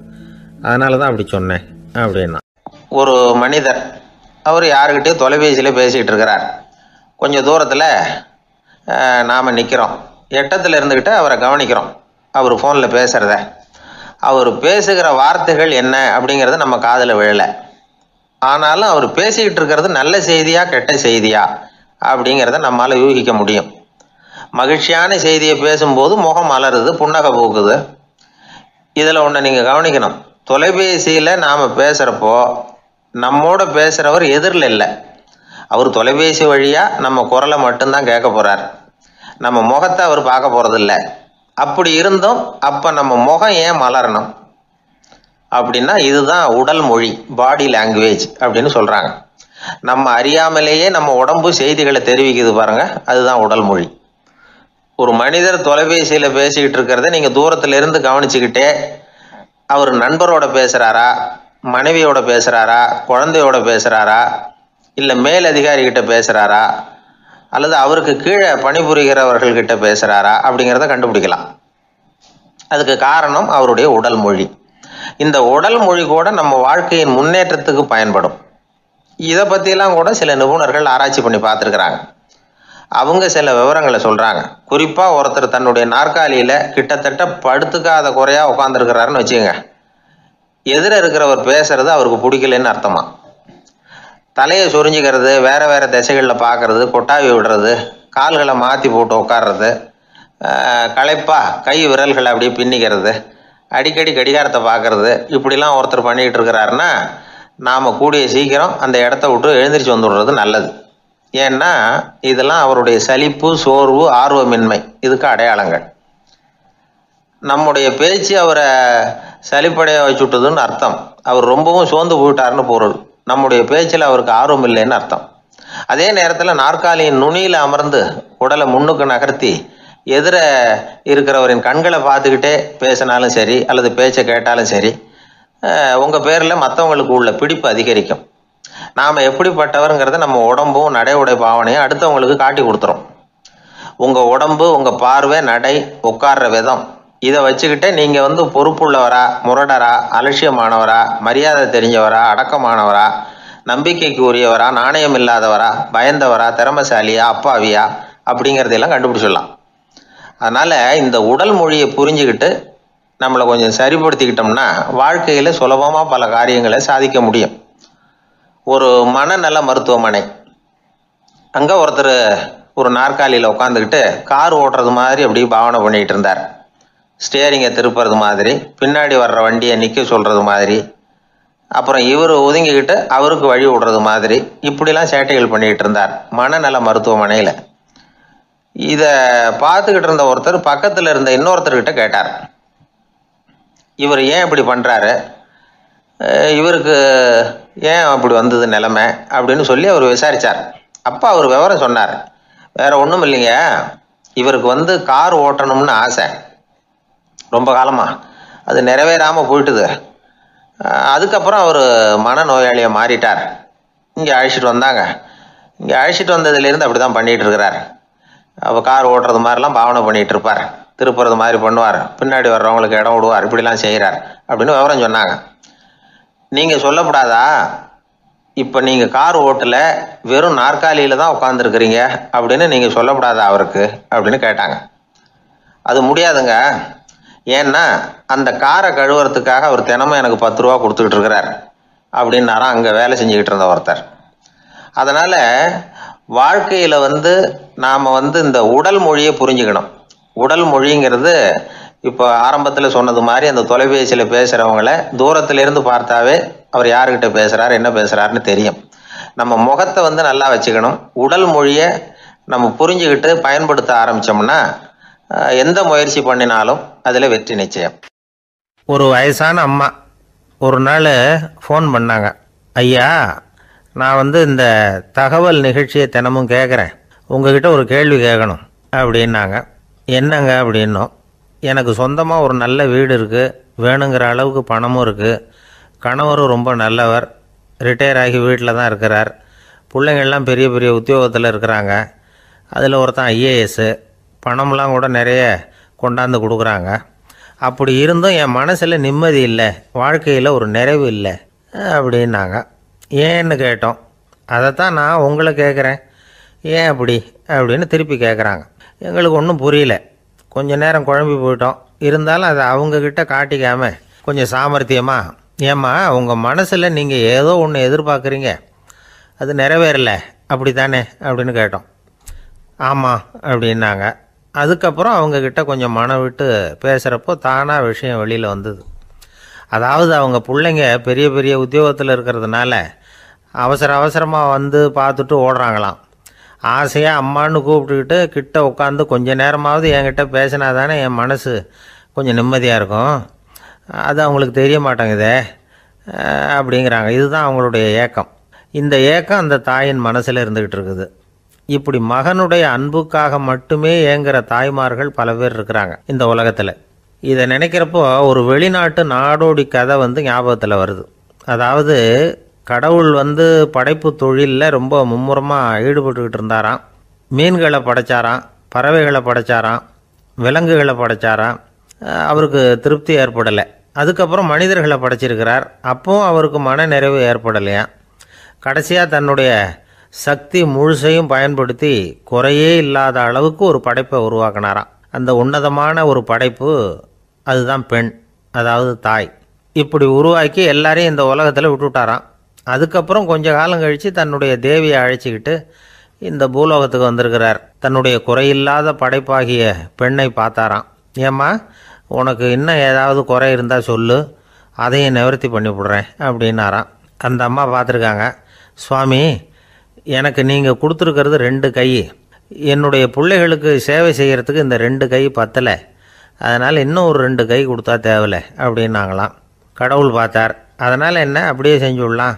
அதனால தான் அப்படி சொன்னேன் அப்படின்னா. ஒரு மனிதர், அவர் யாருக்கிட்டே தொலைபேசியில் பேசிகிட்டு இருக்கிறார். கொஞ்சம் தூரத்தில் நாம் நிற்கிறோம். எட்டத்தில் இருந்துக்கிட்டு அவரை கவனிக்கிறோம். அவர் ஃபோனில் பேசுகிறத, அவர் பேசுகிற வார்த்தைகள் என்ன அப்படிங்கிறது நம்ம காதில் விழலை. ஆனாலும் அவர் பேசிக்கிட்டு இருக்கிறது நல்ல செய்தியா கெட்ட செய்தியா அப்படிங்கிறத நம்மளால் யூகிக்க முடியும். மகிழ்ச்சியான செய்தியை பேசும்போது முகம் மலருது, புன்னகை போக்குது. இதில் ஒன்று நீங்கள் கவனிக்கணும், தொலைபேசியில் நாம் பேசுகிறப்போ நம்மோட பேசுகிறவர் எதிரில் இல்லை. அவர் தொலைபேசி வழியாக நம்ம குரலை மட்டும்தான் கேட்க போகிறார், நம்ம முகத்தை அவர் பார்க்க போகிறதில்ல. அப்படி இருந்தும் அப்போ நம்ம முகம் ஏன் மலரணும் அப்படின்னா, இதுதான் உடல் மொழி, பாடி லாங்குவேஜ் அப்படின்னு சொல்கிறாங்க. நம்ம அறியாமலேயே நம்ம உடம்பு செய்திகளை தெரிவிக்குது பாருங்க, அதுதான் உடல் மொழி. ஒரு மனிதர் தொலைபேசியில் பேசிக்கிட்டு இருக்கிறத நீங்கள் தூரத்தில் இருந்து கவனிச்சுக்கிட்டே, அவர் நண்பரோட பேசுகிறாரா, மனைவியோட பேசுகிறாரா, குழந்தையோட பேசுகிறாரா, இல்லை மேல் அதிகாரிகிட்ட பேசுகிறாரா, அல்லது அவருக்கு கீழே பணிபுரிகிறவர்கள்கிட்ட பேசுகிறாரா அப்படிங்கிறத கண்டுபிடிக்கலாம். அதுக்கு காரணம் அவருடைய உடல் மொழி. இந்த உடல் மொழி கூட நம்ம வாழ்க்கையின் முன்னேற்றத்துக்கு பயன்படும். இதை பற்றியெல்லாம் கூட சில நிபுணர்கள் ஆராய்ச்சி பண்ணி பார்த்துருக்குறாங்க. அவங்க சில விவரங்களை சொல்கிறாங்க. குறிப்பாக ஒருத்தர் தன்னுடைய நாற்காலியில் கிட்டத்தட்ட படுத்துக்காத குறையாக உட்காந்துருக்கிறாருன்னு வச்சுக்கோங்க. எதிர இருக்கிறவர் பேசுறது அவருக்கு பிடிக்கலன்னு அர்த்தமா. தலையை சொரிஞ்சிக்கிறது, வேறு வேறு திசைகளில் பார்க்குறது, கொட்டாவி விடுறது, கால்களை மாற்றி போட்டு உட்கார்றது, களைப்பாக கை விரல்களை அப்படியே பின்னிக்கிறது, அடிக்கடி கடிகாரத்தை பார்க்குறது, இப்படிலாம் ஒருத்தர் பண்ணிக்கிட்டு இருக்கிறாருன்னா நாம் கூடிய சீக்கிரம் அந்த இடத்த விட்டு எழுந்திரிச்சு வந்துடுறது நல்லது. ஏன்னா இதெல்லாம் அவருடைய சலிப்பு, சோர்வு, ஆர்வமின்மை, இதுக்கு அடையாளங்கள். நம்முடைய பேச்சு அவரை சலிப்படைய வச்சுட்டுதுன்னு அர்த்தம். அவர் ரொம்பவும் சோர்ந்து போயிட்டாருன்னு பொருள். நம்முடைய பேச்சில் அவருக்கு ஆர்வம் இல்லைன்னு அர்த்தம். அதே நேரத்தில் நாற்காலியின் நுனியில் அமர்ந்து உடலை முன்னுக்கு நகர்த்தி எதிர இருக்கிறவரின் கண்களை பார்த்துக்கிட்டே பேசினாலும் சரி, அல்லது பேச்சை கேட்டாலும் சரி, உங்கள் பேரில் மற்றவங்களுக்கு உள்ள பிடிப்பு அதிகரிக்கும். நாம் எப்படிப்பட்டவருங்கிறத நம்ம உடம்பும் நடை உடை பாவனையும் அடுத்தவங்களுக்கு காட்டி கொடுத்துரும். உங்கள் உடம்பு, உங்கள் பார்வை, நடை, உட்கார்ற விதம், இதை வச்சுக்கிட்டே நீங்கள் பொறுப்புள்ளவரா, முரடரா, அலட்சியமானவரா, மரியாதை தெரிஞ்சவரா, அடக்கமானவரா, நம்பிக்கைக்கு உரியவரா, நாணயம் இல்லாதவரா, பயந்தவரா, திறமைசாலியா, அப்பாவியா அப்படிங்கிறதையெல்லாம் கண்டுபிடிச்சிடலாம். அதனால் இந்த உடல் மொழியை புரிஞ்சுக்கிட்டு நம்மளை கொஞ்சம் சரிப்படுத்திக்கிட்டோம்னா வாழ்க்கையில் சுலபமாக பல காரியங்களை சாதிக்க முடியும். ஒரு மனநல மருத்துவமனை, அங்கே ஒருத்தர் ஒரு நாற்காலியில் உட்காந்துக்கிட்டு கார் ஓட்டுறது மாதிரி அப்படி பாவனை பண்ணிகிட்டு இருந்தார். ஸ்டியரிங்கை திருப்புறது மாதிரி, பின்னாடி வர்ற வண்டியை நிற்க சொல்கிறது மாதிரி, அப்புறம் இவர் ஒதுங்கிக்கிட்டு அவருக்கு வழி விடுறது மாதிரி, இப்படிலாம் சேட்டைகள் பண்ணிக்கிட்டு இருந்தார் மனநல மருத்துவமனையில். இதை பார்த்துக்கிட்டு இருந்த ஒருத்தர் பக்கத்தில் இருந்த இன்னொருத்தர்கிட்ட கேட்டார், இவர் ஏன் இப்படி பண்ணுறாரு, இவருக்கு ஏன் அப்படி வந்தது நிலைமை அப்படின்னு சொல்லி அவர் விசாரித்தார். அப்போ அவர் விவரம் சொன்னார். வேற ஒன்றும் இல்லைங்க, இவருக்கு கார் ஓட்டணும்னு ஆசை ரொம்ப காலமாக, அது நிறைவேறாமல் போயிட்டுது. அதுக்கப்புறம் அவர் மனநோயாளியை மாறிட்டார். இங்கே அழைச்சிட்டு வந்தாங்க. இங்கே அழைச்சிட்டு வந்ததுலேருந்து அப்படி தான் பண்ணிகிட்டு இருக்கிறார். அப்போ கார் ஓட்டுறது மாதிரிலாம் பாவனை பண்ணிகிட்டு இருப்பார், திருப்புறது மாதிரி பண்ணுவார், பின்னாடி வர்றவங்களுக்கு இடம் விடுவார், இப்படிலாம் செய்கிறார் அப்படின்னு விவரம் சொன்னாங்க. நீங்கள் சொல்லப்படாதா, இப்போ நீங்கள் கார் ஓட்டல, வெறும் நாற்காலியில் தான் உட்காந்துருக்குறீங்க அப்படின்னு நீங்கள் சொல்லப்படாதா அவருக்கு அப்படின்னு கேட்டாங்க. அது முடியாதுங்க, ஏன்னா அந்த காரை கழுவுறதுக்காக அவர் தினமும் எனக்கு 10 ரூபா கொடுத்துக்கிட்டு இருக்கிறார் அப்படின்னாராம் அங்கே வேலை செஞ்சுக்கிட்டு இருந்த ஒருத்தர். அதனால் வாழ்க்கையில் நாம் இந்த உடல் மொழியை புரிஞ்சுக்கணும். உடல் மொழிங்கிறது இப்போ ஆரம்பத்தில் சொன்னது மாதிரி அந்த தொலைபேசியில் பேசுகிறவங்கள தூரத்திலிருந்து பார்த்தாவே அவர் யாருக்கிட்ட பேசுகிறார், என்ன பேசுகிறாருன்னு தெரியும். நம்ம முகத்தை நல்லா வச்சுக்கணும். உடல் மொழியை நம்ம புரிஞ்சுக்கிட்டு பயன்படுத்த ஆரம்பித்தோம்னா எந்த முயற்சி பண்ணினாலும் அதில் வெற்றி நிச்சயம். ஒரு வயசான அம்மா ஒரு நாள் ஃபோன் பண்ணாங்க. ஐயா, நான் இந்த தகவல் நிகழ்ச்சியை தினமும் கேட்குறேன், உங்ககிட்ட ஒரு கேள்வி கேட்கணும் அப்படின்னாங்க. என்னங்க அப்படின்னோம். எனக்கு சொந்தமாக ஒரு நல்ல வீடு இருக்குது, வேணுங்கிற அளவுக்கு பணமும் இருக்குது, கணவரும் ரொம்ப நல்லவர், ரிட்டையர் ஆகி வீட்டில் தான் இருக்கிறார், பிள்ளைங்கள்லாம் பெரிய பெரிய உத்தியோகத்தில் இருக்கிறாங்க, அதில் ஒருத்தன் ஐஏஎஸ்ஸு, பணம்லாம் கூட நிறைய கொண்டாந்து கொடுக்குறாங்க. அப்படி இருந்தும் என் மனசில் நிம்மதி இல்லை, வாழ்க்கையில் ஒரு நிறைவு இல்லை அப்படின்னாங்க. ஏன்னு கேட்டோம். அதைத்தான் நான் உங்களை கேட்குறேன், ஏன் அப்படி அப்படின்னு திருப்பி கேட்குறாங்க. எங்களுக்கு ஒன்றும் புரியல, கொஞ்சம் நேரம் குழம்பி போயிட்டோம். இருந்தாலும் அதை அவங்கக்கிட்ட காட்டிக்காமல் கொஞ்சம் சாமர்த்தியமாக, ஏம்மா உங்கள் மனசில் நீங்கள் ஏதோ ஒன்று எதிர்பார்க்குறீங்க, அது நிறைவேறலை அப்படி தானே அப்படின்னு கேட்டோம். ஆமாம் அப்படின்னாங்க. அதுக்கப்புறம் அவங்கக்கிட்ட கொஞ்சம் மனம் விட்டு பேசுகிறப்போ தானாக விஷயம் வெளியில் வந்தது. அதாவது அவங்க பிள்ளைங்க பெரிய பெரிய உத்தியோகத்தில் இருக்கிறதுனால அவசரமாக பார்த்துட்டு ஓடுறாங்களாம். ஆசையாக அம்மான்னு கூப்பிட்டுக்கிட்டு கிட்ட உட்காந்து கொஞ்சம் நேரமாவது என்கிட்ட பேசினா தானே என் மனசு கொஞ்சம் நிம்மதியாக இருக்கும், அது அவங்களுக்கு தெரிய மாட்டேங்குதே அப்படிங்கிறாங்க. இதுதான் அவங்களுடைய ஏக்கம். இந்த ஏக்கம் அந்த தாயின் மனசில் இருந்துக்கிட்டு இருக்குது. இப்படி மகனுடைய அன்புக்காக மட்டுமே ஏங்குற தாய்மார்கள் பல பேர் இருக்கிறாங்க இந்த உலகத்தில். இதை நினைக்கிறப்போ ஒரு வெளிநாட்டு நாடோடி கதை ஞாபகத்தில் வருது. அதாவது கடவுள் படைப்பு தொழிலில் ரொம்ப மும்முரமாக ஈடுபட்டுக்கிட்டு இருந்தாராம். மீன்களை படைச்சாராம், பறவைகளை படைச்சாராம், விலங்குகளை படைச்சாராம். அவருக்கு திருப்தி ஏற்படலை. அதுக்கப்புறம் மனிதர்களை படைச்சிருக்கிறார். அப்போவும் அவருக்கு மன நிறைவு ஏற்படலையாம். கடைசியாக தன்னுடைய சக்தி முழுசையும் பயன்படுத்தி குறையே இல்லாத அளவுக்கு ஒரு படைப்பை உருவாக்கினாராம். அந்த உன்னதமான ஒரு படைப்பு அதுதான் பெண், அதாவது தாய். இப்படி உருவாக்கி எல்லாரையும் இந்த உலகத்தில் விட்டுவிட்டாராம். அதுக்கப்புறம் கொஞ்ச காலம் கழித்து தன்னுடைய தேவியை அழைச்சிக்கிட்டு இந்த பூலோகத்துக்கு வந்திருக்கிறார். தன்னுடைய குறையில்லாத படைப்பாகிய பெண்ணை பார்த்தாராம். ஏம்மா, உனக்கு இன்னும் ஏதாவது குறை இருந்தால் சொல்லு, அதையும் நிவர்த்தி பண்ணி விடுறேன் அப்படின்னாராம். அந்த அம்மா பார்த்துருக்காங்க. சுவாமி, எனக்கு நீங்கள் கொடுத்துருக்கிறது 2 கை, என்னுடைய பிள்ளைகளுக்கு சேவை செய்கிறதுக்கு இந்த 2 கை பத்தலை, அதனால் இன்னும் ஒரு 2 கை கொடுத்தா தேவலை அப்படின்னாங்களாம். கடவுள் பார்த்தார். அதனால் என்ன, அப்படியே செஞ்சு விடலாம்,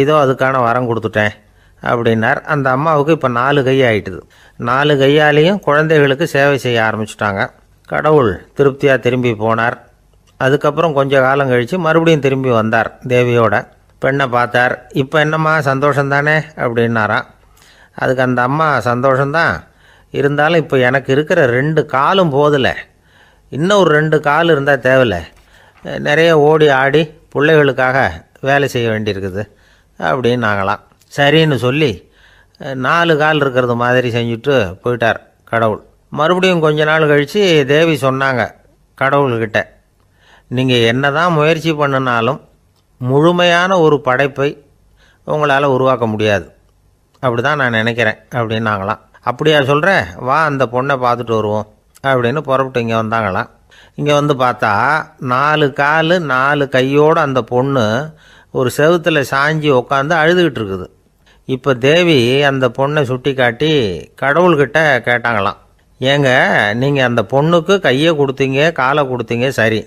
இதோ அதுக்கான வரம் கொடுத்துட்டேன் அப்படின்னார். அந்த அம்மாவுக்கு இப்போ 4 கை ஆகிட்டுது. 4 கையாலேயும் குழந்தைகளுக்கு சேவை செய்ய ஆரம்பிச்சுட்டாங்க. கடவுள் திருப்தியாக திரும்பி போனார். அதுக்கப்புறம் கொஞ்சம் காலம் கழித்து மறுபடியும் திரும்பி வந்தார் தேவியோட. பெண்ணை பார்த்தார். இப்போ என்னம்மா சந்தோஷந்தானே அப்படின்னாராம். அதுக்கு அந்த அம்மா, சந்தோஷந்தான், இருந்தாலும் இப்போ எனக்கு இருக்கிற 2 காலும் போதில்லை, இன்னும் ஒரு 2 கால் இருந்தால் தேவையில்லை, நிறைய ஓடி ஆடி பிள்ளைகளுக்காக வேலை செய்ய வேண்டியிருக்குது அப்படின்னாங்களாம். சரின்னு சொல்லி 4 கால் இருக்கிறது மாதிரி செஞ்சுட்டு போயிட்டார் கடவுள். மறுபடியும் கொஞ்ச நாள் கழித்து தேவி சொன்னாங்க கடவுள்கிட்ட, நீங்கள் என்ன தான் முயற்சி பண்ணினாலும் முழுமையான ஒரு படைப்பை உங்களால் உருவாக்க முடியாது, அப்படி தான் நான் நினைக்கிறேன் அப்படின்னாங்களாம். அப்படியா சொல்கிறேன், வா அந்த பொண்ணை பார்த்துட்டு வருவோம் அப்படின்னு புறப்பட்டு இங்கே வந்தாங்களாம். இங்கே வந்து பார்த்தா 4 கால் 4 கையோடு அந்த பொண்ணு ஒரு செவுத்தில் சாஞ்சி உட்காந்து அழுதுகிட்டு இருக்குது. இப்போ தேவி அந்த பொண்ணை சுட்டி காட்டி கடவுள்கிட்ட கேட்டாங்களாம், ஏங்க நீங்கள் அந்த பொண்ணுக்கு கையை கொடுத்தீங்க, காலை கொடுத்தீங்க, சரி,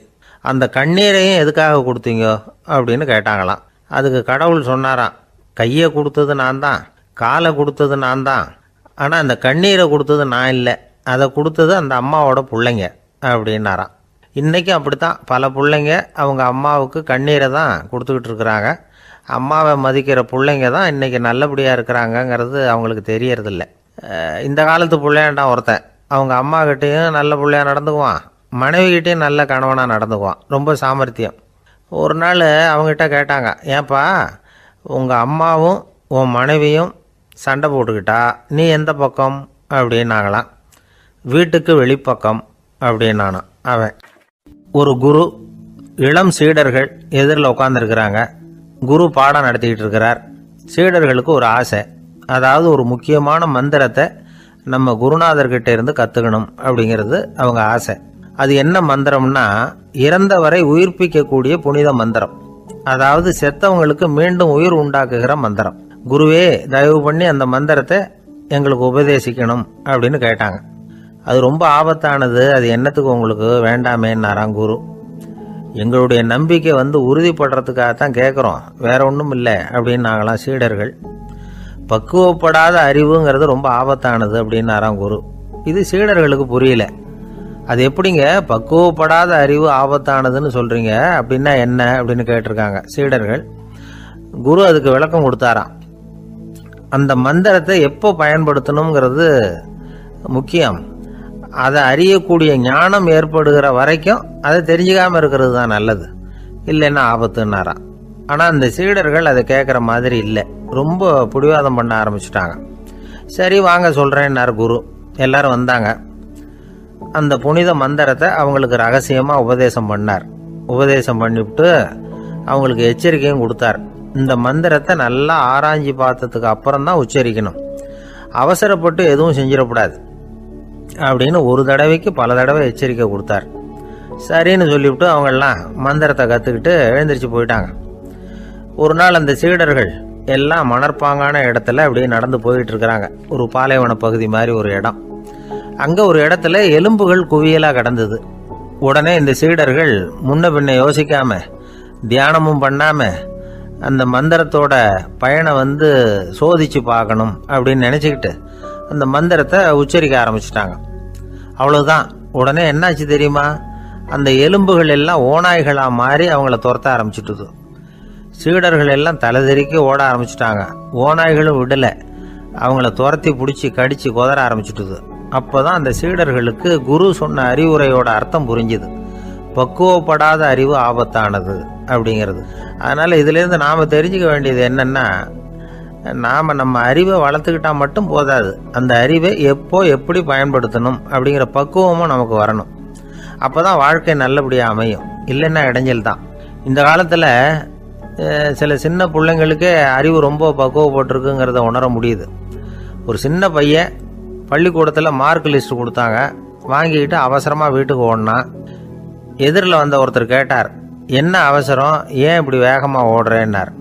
அந்த கண்ணீரையும் எதுக்காக கொடுத்தீங்க அப்படின்னு கேட்டாங்களாம். அதுக்கு கடவுள் சொன்னாராம், கையை கொடுத்தது நான் தான், காலை கொடுத்தது நான் தான், ஆனால் அந்த கண்ணீரை கொடுத்தது நான் இல்லை, அதை கொடுத்தது அந்த அம்மாவோட பிள்ளைங்க அப்படின்னாராம். இன்றைக்கும் அப்படித்தான் பல பிள்ளைங்க அவங்க அம்மாவுக்கு கண்ணீரை தான் கொடுத்துக்கிட்டு இருக்கிறாங்க. அம்மாவை மதிக்கிற பிள்ளைங்க தான் இன்றைக்கி நல்லபடியாக இருக்கிறாங்கங்கிறது அவங்களுக்கு தெரியறதில்ல. இந்த காலத்து பிள்ளையாண்டான் ஒருத்தன் அவங்க அம்மாக்கிட்டேயும் நல்ல பிள்ளையாக நடந்துக்குவான், மனைவிக்கிட்டேயும் நல்ல கணவனாக நடந்துக்குவான், ரொம்ப சாமர்த்தியம். ஒரு நாள் அவங்ககிட்ட கேட்டாங்க, ஏன்பா உங்கள் அம்மாவும் உன் மனைவியும் சண்டை போட்டுக்கிட்டா நீ எந்த பக்கம் அப்படின்னாங்களாம். வீட்டுக்கு வெளிப்பக்கம் அப்படின்னானான் அவன். ஒரு குரு, இளம் சீடர்கள் எதிரில் உட்காந்துருக்கிறாங்க. குரு பாடம் நடத்திக்கிட்டு இருக்கிறார். சீடர்களுக்கு ஒரு ஆசை, அதாவது ஒரு முக்கியமான மந்திரத்தை நம்ம குருநாதர்கிட்ட இருந்து கற்றுக்கணும் அப்படிங்கிறது அவங்க ஆசை. அது என்ன மந்திரம்னா, இறந்தவரை உயிர்ப்பிக்கக்கூடிய புனித மந்திரம், அதாவது செத்தவங்களுக்கு மீண்டும் உயிர் உண்டாக்குகிற மந்திரம். குருவே தயவு பண்ணி அந்த மந்திரத்தை எங்களுக்கு உபதேசிக்கணும் அப்படின்னு கேட்டாங்க. அது ரொம்ப ஆபத்தானது, அது என்னத்துக்கு உங்களுக்கு வேண்டாமேன்னாராம் குரு. எங்களுடைய நம்பிக்கை உறுதிப்படுறதுக்காகத்தான் கேட்குறோம், வேற ஒன்றும் இல்லை அப்படின்னாங்களாம் சீடர்கள். பக்குவப்படாத அறிவுங்கிறது ரொம்ப ஆபத்தானது அப்படின்னாராம் குரு. இது சீடர்களுக்கு புரியல. அது எப்படிங்க பக்குவப்படாத அறிவு ஆபத்தானதுன்னு சொல்கிறீங்க, அப்படின்னா என்ன அப்படின்னு கேட்டிருக்காங்க சீடர்கள். குரு அதுக்கு விளக்கம் கொடுத்தாராம். அந்த மந்திரத்தை எப்போ பயன்படுத்தணுங்கிறது முக்கியம், அதை அறியக்கூடிய ஞானம் ஏற்படுகிற வரைக்கும் அதை தெரிஞ்சுக்காமல் இருக்கிறது தான் நல்லது, இல்லைன்னா ஆபத்துன்னாராம். ஆனால் அந்த சீடர்கள் அதை கேட்குற மாதிரி இல்லை, ரொம்ப பிடிவாதம் பண்ண ஆரம்பிச்சுட்டாங்க. சரி வாங்க சொல்கிறேன்னார் குரு. எல்லாரும் வந்தாங்க. அந்த புனித மந்திரத்தை அவங்களுக்கு ரகசியமாக உபதேசம் பண்ணார். உபதேசம் பண்ணிவிட்டு அவங்களுக்கு எச்சரிக்கையும் கொடுத்தார். இந்த மந்திரத்தை நல்லா ஆராய்ச்சி பார்த்ததுக்கு அப்புறம் தான் உச்சரிக்கணும், அவசரப்பட்டு எதுவும் செஞ்சிடக்கூடாது அப்படின்னு ஒரு தடவைக்கு பல தடவை எச்சரிக்கை கொடுத்தார். சரின்னு சொல்லிவிட்டு அவங்கெல்லாம் மந்திரத்தை கற்றுக்கிட்டு எழுந்திரிச்சு போயிட்டாங்க. ஒரு நாள் அந்த சீடர்கள் எல்லாம் மணற்பாங்கான இடத்துல அப்படியே நடந்து போயிட்டு இருக்கிறாங்க. ஒரு பாலைவன பகுதி மாதிரி ஒரு இடம். அங்கே ஒரு இடத்துல எலும்புகள் குவியலாக கிடந்தது. உடனே இந்த சீடர்கள் முன்ன பின்ன யோசிக்காம, தியானமும் பண்ணாம, அந்த மந்திரத்தோட பயனை சோதிச்சு பார்க்கணும் அப்படின்னு நினச்சிக்கிட்டு அந்த மந்திரத்தை உச்சரிக்க ஆரம்பிச்சிட்டாங்க. அவ்வளோதான். உடனே என்னாச்சு தெரியுமா, அந்த எலும்புகள் எல்லாம் ஓநாய்களாக மாறி அவங்கள துரத்த ஆரம்பிச்சுட்டுது. சீடர்கள் எல்லாம் தலைதெறிக்க ஓட ஆரம்பிச்சிட்டாங்க. ஓநாய்களும் விடலை, அவங்கள துரத்தி பிடிச்சி கடிச்சு கொதற ஆரம்பிச்சுட்டுது. அப்போதான் அந்த சீடர்களுக்கு குரு சொன்ன அறிவுரையோட அர்த்தம் புரிஞ்சுது. பக்குவப்படாத அறிவு ஆபத்தானது அப்படிங்கிறது. அதனால் இதிலேருந்து நாம் தெரிஞ்சுக்க வேண்டியது என்னென்னா, நாம் நம்ம அறிவை வளர்த்துக்கிட்டால் மட்டும் போதாது, அந்த அறிவை எப்போ எப்படி பயன்படுத்தணும் அப்படிங்கிற பக்குவமும் நமக்கு வரணும். அப்போ தான் வாழ்க்கை நல்லபடியாக அமையும், இல்லைன்னா இடைஞ்சல் தான். இந்த காலத்தில் சில சின்ன பிள்ளைங்களுக்கே அறிவு ரொம்ப பக்குவப்பட்டிருக்குங்கிறத உணர முடியுது. ஒரு சின்ன பையன் பள்ளிக்கூடத்தில் மார்க் லிஸ்ட் கொடுத்தாங்க, வாங்கிக்கிட்டு அவசரமாக வீட்டுக்கு ஓடினான். எதிரில் வந்த ஒருத்தர் கேட்டார், என்ன அவசரம், ஏன் இப்படி வேகமாக ஓடுறேன்னார்.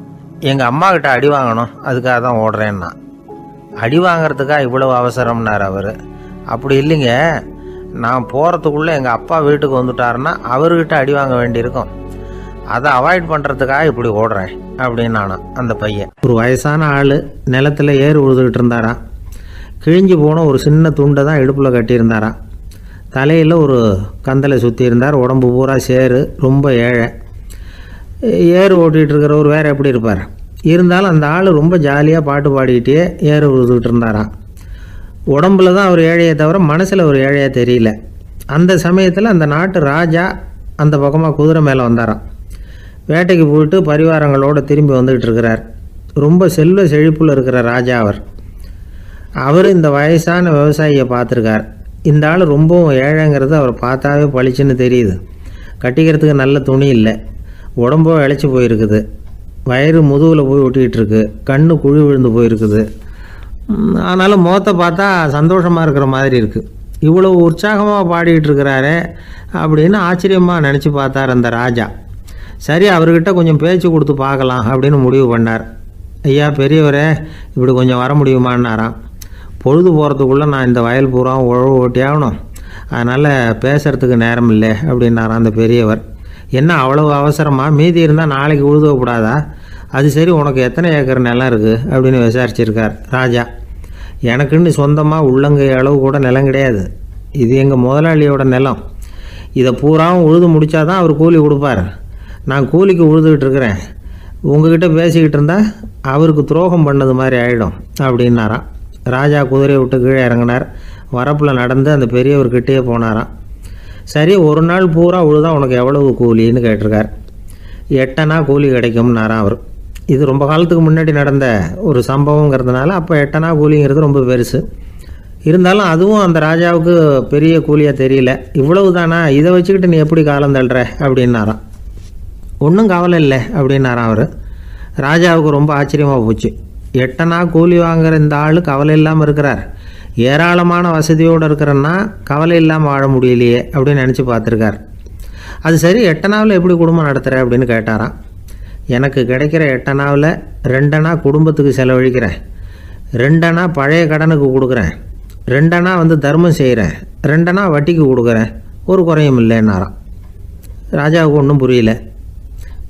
எங்கள் அம்மா கிட்ட அடி வாங்கணும், அதுக்காக தான் ஓடுறேன்னா. அடி வாங்கிறதுக்கா இவ்வளவு அவசரம்னார் அவர். அப்படி இல்லைங்க, நான் போகிறதுக்குள்ளே எங்கள் அப்பா வீட்டுக்கு வந்துட்டாருன்னா அவர்கிட்ட அடி வாங்க வேண்டியிருக்கும், அதை அவாய்ட் பண்ணுறதுக்காக இப்படி ஓடுறேன் அப்படின்னு நானும். அந்த பையன் ஒரு வயசான ஆள் நிலத்தில் ஏறு உழுதுகிட்டு இருந்தாராம். கிழிஞ்சு போன ஒரு சின்ன துண்டை தான் இடுப்பில் கட்டியிருந்தாராம். தலையில் ஒரு கந்தலை சுற்றி இருந்தார். உடம்பு பூரா சேரு, ரொம்ப ஏழை. ஏறு ஓட்டிகிட்டு இருக்கிறவர் வேறு எப்படி இருப்பார்? இருந்தாலும் அந்த ஆள் ரொம்ப ஜாலியாக பாட்டு பாடிக்கிட்டே ஏறு உழுதுகிட்டு இருந்தாராம். உடம்புல தான் அவர் ஏழையை தவிர மனசில் ஒரு ஏழையாக தெரியல. அந்த சமயத்தில் அந்த நாட்டு ராஜா அந்த பக்கமாக குதிரை மேலே வந்தாராம். வேட்டைக்கு போயிட்டு பரிவாரங்களோடு திரும்பி வந்துக்கிட்டு இருக்கிறார். ரொம்ப செல்வ செழிப்பில் இருக்கிற ராஜா அவர் இந்த வயசான விவசாயியை பார்த்துருக்கார். இந்த ஆள் ரொம்பவும் ஏழைங்கிறது அவர் பார்த்தாவே பளிச்சுன்னு தெரியுது. கட்டிக்கிறதுக்கு நல்ல துணி இல்லை, உடம்போ இழைச்சி போயிருக்குது, வயிறு முதுகில் போய் ஒட்டிக்கிட்டு இருக்கு, கண்ணு குழி விழுந்து போயிருக்குது. ஆனாலும் முகத்தை பார்த்தா சந்தோஷமாக இருக்கிற மாதிரி இருக்குது. இவ்வளோ உற்சாகமாக பாடிக்கிட்டு இருக்கிறாரே அப்படின்னு ஆச்சரியமாக நினச்சி பார்த்தார் அந்த ராஜா. சரி, அவர்கிட்ட கொஞ்சம் பேச்சு கொடுத்து பார்க்கலாம் அப்படின்னு முடிவு பண்ணார். ஐயா பெரியவரே, இப்படி கொஞ்சம் வர முடியுமான்னாராம். பொழுது போகிறதுக்குள்ளே நான் இந்த வயல் பூரா உழவு ஓட்டி ஆகணும், அதனால் பேசுகிறதுக்கு நேரம் இல்லை அப்படின்னாராம் அந்த பெரியவர். என்ன அவ்வளவு அவசரமாக? மீதி இருந்தால் நாளைக்கு உழுதக்கூடாதா? அது சரி, உனக்கு எத்தனை ஏக்கர் நிலம் இருக்குது அப்படின்னு விசாரிச்சிருக்கார் ராஜா. எனக்குன்னு சொந்தமாக உள்ளங்கை அளவு கூட நிலம் கிடையாது. இது எங்கள் முதலாளியோட நிலம். இதை பூராவும் உழுது முடித்தாதான் அவர் கூலி கொடுப்பார். நான் கூலிக்கு உழுதுகிட்டு இருக்கிறேன். உங்ககிட்ட பேசிக்கிட்டு இருந்தால் அவருக்கு துரோகம் பண்ணது மாதிரி ஆகிடும் அப்படின்னாராம். ராஜா குதிரையை விட்டு கீழே இறங்கினார். வரப்பில் நடந்து அந்த பெரியவர்கிட்டே போனாராம். சரி, ஒரு நாள் பூரா உழுதா உனக்கு எவ்வளவு கூலின்னு கேட்டிருக்கார். 8 அணா கூலி கிடைக்கும்னாராம் அவர். இது ரொம்ப காலத்துக்கு முன்னாடி நடந்த ஒரு சம்பவங்கிறதுனால அப்போ 8 அணா கூலிங்கிறது ரொம்ப பெருசு. இருந்தாலும் அதுவும் அந்த ராஜாவுக்கு பெரிய கூலியாக தெரியல. இவ்வளவு தானா, இதை வச்சுக்கிட்டு நீ எப்படி காலம் தள்ளுற அப்படின்னாராம். ஒன்றும் கவலை இல்லை அப்படின்னாராம் அவர். ராஜாவுக்கு ரொம்ப ஆச்சரியமாக போச்சு. 8 அணா கூலி வாங்குகிற இந்த ஆள் கவலை இல்லாமல் இருக்கிறார், ஏராளமான வசதியோடு இருக்கிறன்னா கவலை இல்லாமல் வாழ முடியலையே அப்படின்னு நினச்சி பார்த்துருக்கார். அது சரி, 8 அணாவில் எப்படி குடும்பம் நடத்துகிற அப்படின்னு கேட்டாராம். எனக்கு கிடைக்கிற 8 அணாவில் 2 அணா குடும்பத்துக்கு செலவழிக்கிறேன், 2 அணா பழைய கடனுக்கு கொடுக்குறேன், 2 அணா தர்மம் செய்கிறேன், 2 அணா வட்டிக்கு கொடுக்குறேன், ஒரு குறையும் இல்லைன்னாராம். ராஜாவுக்கு ஒன்றும் புரியல.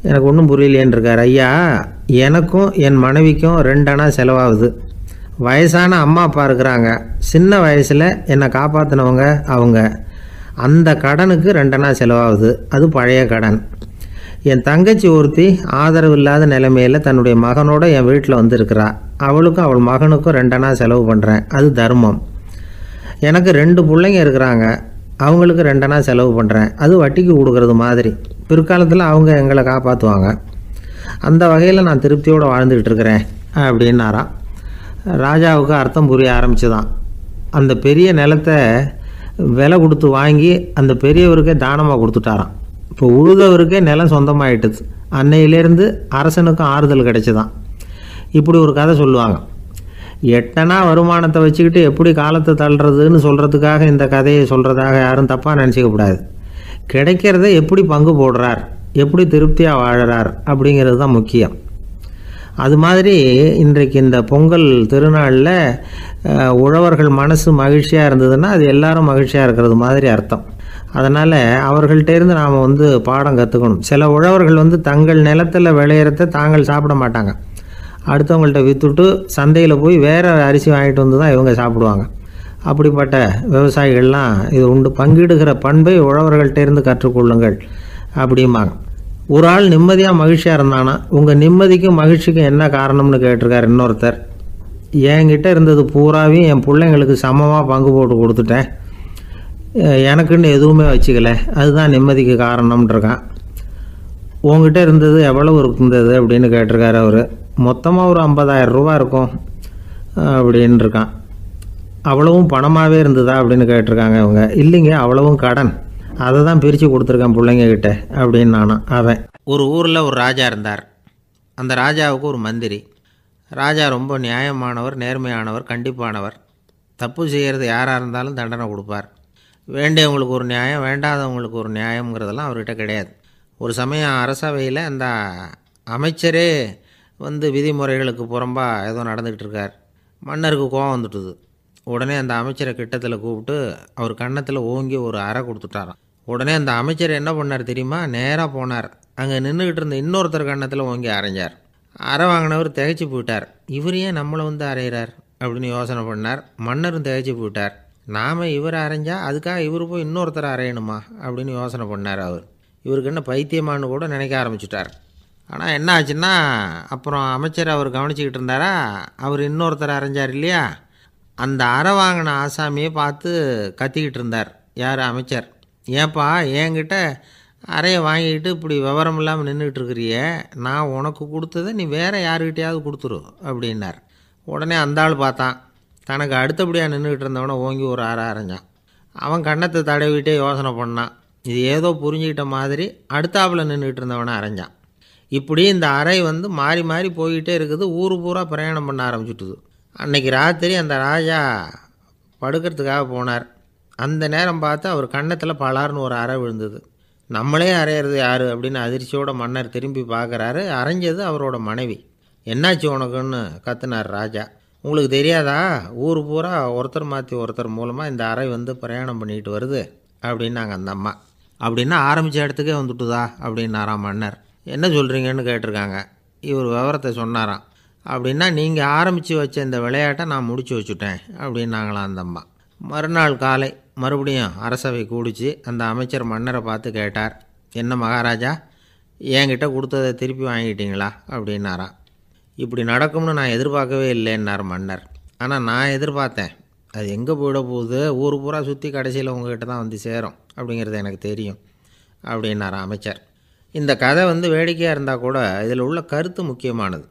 எனக்கு ஒன்றும் புரியலேன்னு இருக்கார். ஐயா, எனக்கும் என் மனைவிக்கும் 2 அணா செலவாகுது. வயசான அம்மா அப்பா இருக்கிறாங்க, சின்ன வயசில் என்னை காப்பாற்றினவங்க அவங்க. அந்த கடனுக்கு 2 அணா செலவாகுது, அது பழைய கடன். என் தங்கச்சி ஒருத்தி ஆதரவு இல்லாத நிலைமையில் தன்னுடைய மகனோட என் வீட்டில் வந்துருக்கிறா. அவளுக்கும் அவள் மகனுக்கும் 2 அணா செலவு பண்ணுறேன், அது தர்மம். எனக்கு 2 பிள்ளைங்க இருக்கிறாங்க, அவங்களுக்கு 2 அணா செலவு பண்ணுறேன், அது வட்டிக்கு கொடுக்கறது மாதிரி. பிற்காலத்தில் அவங்க எங்களை காப்பாற்றுவாங்க. அந்த வகையில் நான் திருப்தியோடு வாழ்ந்துக்கிட்டு இருக்கிறேன் அப்படின்னாராம். ராஜாவுக்கு அர்த்தம் புரிய ஆரம்பிச்சுதான். அந்த பெரிய நிலத்தை விலை கொடுத்து வாங்கி அந்த பெரியவருக்கே தானமாக கொடுத்துட்டாராம். இப்போ உழுதவருக்கே நிலம் சொந்தமாயிட்டுது. அன்னையிலேருந்து அரசனுக்கும் ஆறுதல் கிடைச்சிதான். இப்படி ஒரு கதை சொல்லுவாங்க. 8 அணா வருமானத்தை வச்சுக்கிட்டு எப்படி காலத்தை தள்ளுறதுன்னு சொல்கிறதுக்காக இந்த கதையை சொல்கிறதாக யாரும் தப்பாக நினச்சிக்கக்கூடாது. கிடைக்கிறத எப்படி பங்கு போடுறார், எப்படி திருப்தியாக வாழறார் அப்படிங்கிறது தான் முக்கியம். அது மாதிரி இன்றைக்கு இந்த பொங்கல் திருநாளில் உழவர்கள் மனசு மகிழ்ச்சியாக இருந்ததுன்னா அது எல்லாரும் மகிழ்ச்சியாக இருக்கிறது மாதிரி அர்த்தம். அதனால் அவர்கள்ட்டேருந்து நாம் பாடம் கற்றுக்கணும். சில உழவர்கள் தங்கள் நிலத்தில் விளையிறத தாங்கள் சாப்பிட மாட்டாங்க, அடுத்தவங்கள்ட்ட விற்றுட்டு சந்தையில் போய் வேறு அரிசி வாங்கிட்டு வந்து தான் இவங்க சாப்பிடுவாங்க. அப்படிப்பட்ட விவசாயிகள்லாம் இது உண்டு. பங்கிடுகிற பண்பை உழவர்கள்ட்டேருந்து கற்றுக்கொள்ளுங்கள் அப்படிம்பாங்க. ஒரு ஆள் நிம்மதியாக மகிழ்ச்சியாக இருந்தானா, உங்கள் நிம்மதிக்கும் மகிழ்ச்சிக்கும் என்ன காரணம்னு கேட்டிருக்கார் இன்னொருத்தர். என்கிட்ட இருந்தது பூராவையும் என் பிள்ளைங்களுக்கு சமமாக பங்கு போட்டு கொடுத்துட்டேன், எனக்குன்னு எதுவுமே வச்சுக்கல, அதுதான் நிம்மதிக்கு காரணம்ன்றிருக்கான். உங்ககிட்ட இருந்தது எவ்வளவு இருந்தது அப்படின்னு கேட்டிருக்காரு அவர். மொத்தமாக ஒரு 50,000 ரூபா இருக்கும் அப்படின்னு இருக்கான். அவ்வளவும் பணமாகவே இருந்ததா அப்படின்னு கேட்டிருக்காங்க இவங்க. இல்லைங்க, அவ்வளவும் கடன், அதை தான் பிரித்து கொடுத்துருக்கேன் பிள்ளைங்கக்கிட்ட அப்படின்னு நானும். அவன் ஒரு ஊரில் ஒரு ராஜா இருந்தார். அந்த ராஜாவுக்கு ஒரு மந்திரி. ராஜா ரொம்ப நியாயமானவர், நேர்மையானவர், கண்டிப்பானவர். தப்பு செய்கிறது யாராக இருந்தாலும் தண்டனை கொடுப்பார். வேண்டியவங்களுக்கு ஒரு நியாயம், வேண்டாதவங்களுக்கு ஒரு நியாயங்கிறதெல்லாம் அவர்கிட்ட கிடையாது. ஒரு சமயம் அரசவையில் அந்த அமைச்சரே விதிமுறைகளுக்கு புறம்பாக ஏதோ நடந்துக்கிட்டு இருக்கார். மன்னருக்கு கோபம் வந்துட்டுது. உடனே அந்த அமைச்சரை கிட்டத்தில் கூப்பிட்டு அவர் கன்னத்தில் ஓங்கி ஒரு அறை கொடுத்துட்டாராம். உடனே அந்த அமைச்சர் என்ன பண்ணார் தெரியுமா? நேராக போனார், அங்கே நின்றுக்கிட்டு இருந்த இன்னொருத்தர் கன்னத்தில் ஓங்கி அரைஞ்சார். அறை வாங்கினவர் திகைச்சு போயிட்டார். இவர் ஏன் நம்மளை அரைகிறார் அப்படின்னு யோசனை பண்ணார். மன்னரும் திகைச்சு போயிட்டார். நாம் இவர் அரைஞ்சா அதுக்காக இவர் போய் இன்னொருத்தர் அரையணுமா அப்படின்னு யோசனை பண்ணார் அவர். இவருக்கு என்ன பைத்தியமானு கூட நினைக்க ஆரம்பிச்சுட்டார். ஆனால் என்ன ஆச்சுன்னா, அப்புறம் அமைச்சர் அவர் கவனிச்சிக்கிட்டு இருந்தாரா, அவர் இன்னொருத்தர் அரைஞ்சார் இல்லையா, அந்த அறை வாங்கின ஆசாமியை பார்த்து கத்திக்கிட்டு இருந்தார் யார், அமைச்சர். ஏன்பா என்கிட்ட அறையை வாங்கிக்கிட்டு இப்படி விவரம் இல்லாமல் நின்றுக்கிட்டு இருக்கிறியே, நான் உனக்கு கொடுத்ததை நீ வேறு யாருக்கிட்டையாவது கொடுத்துரு அப்படின்னார். உடனே அந்த ஆள் பார்த்தான், தனக்கு அடுத்தபடியாக நின்றுக்கிட்டு இருந்தவனை ஓங்கி ஒரு அறை அரைஞ்சான். அவன் கன்னத்தை தடவிட்டே யோசனை பண்ணான். இது ஏதோ புரிஞ்சுக்கிட்ட மாதிரி அடுத்தாப்பில் நின்றுக்கிட்டு இருந்தவனை அரைஞ்சான். இப்படி இந்த அறை மாறி மாறி போய்கிட்டே இருக்குது. ஊர் பூரா பிரயாணம் பண்ண ஆரம்பிச்சுட்டுது. அன்னைக்கு ராத்திரி அந்த ராஜா படுக்கிறதுக்காக போனார். அந்த நேரம் பார்த்து அவர் கன்னத்தில் பலார்னு ஒரு அறை விழுந்தது. நம்மளே அரையிறது யார் அப்படின்னு அதிர்ச்சியோட மன்னர் திரும்பி பார்க்குறாரு. அரைஞ்சது அவரோட மனைவி. என்னாச்சு உனக்குன்னு கத்துனார் ராஜா. உங்களுக்கு தெரியாதா, ஊர் பூரா ஒருத்தர் மாற்றி ஒருத்தர் மூலமாக இந்த அறை பிரயாணம் பண்ணிட்டு வருது அப்படின்னாங்க அந்த அம்மா. அப்படின்னா ஆரம்பித்த இடத்துக்கே வந்துட்டுதா அப்படின்னாராம் மன்னர். என்ன சொல்கிறீங்கன்னு கேட்டிருக்காங்க. இவர் விவரத்தை சொன்னாராம். அப்படின்னா நீங்கள் ஆரம்பித்து வச்ச இந்த விளையாட்டை நான் முடிச்சு வச்சுட்டேன் அப்படின்னாங்களாம் அந்த அம்மா. மறுநாள் காலை மறுபடியும் அரசவை கூடிச்சு. அந்த அமைச்சர் மன்னரை பார்த்து கேட்டார், என்ன மகாராஜா, என்கிட்ட கொடுத்ததை திருப்பி வாங்கிட்டீங்களா அப்படின்னாராம். இப்படி நடக்கும்னு நான் எதிர்பார்க்கவே இல்லைன்னார் மன்னர். ஆனால் நான் எதிர்பார்த்தேன். அது எங்கே போயிட போகுது, ஊர் பூரா சுற்றி கடைசியில் உங்ககிட்ட தான் சேரும் அப்படிங்கிறது எனக்கு தெரியும் அப்படின்னாராம் அமைச்சர். இந்த கதை வேடிக்கையாக இருந்தால் கூட இதில் உள்ள கருத்து முக்கியமானது.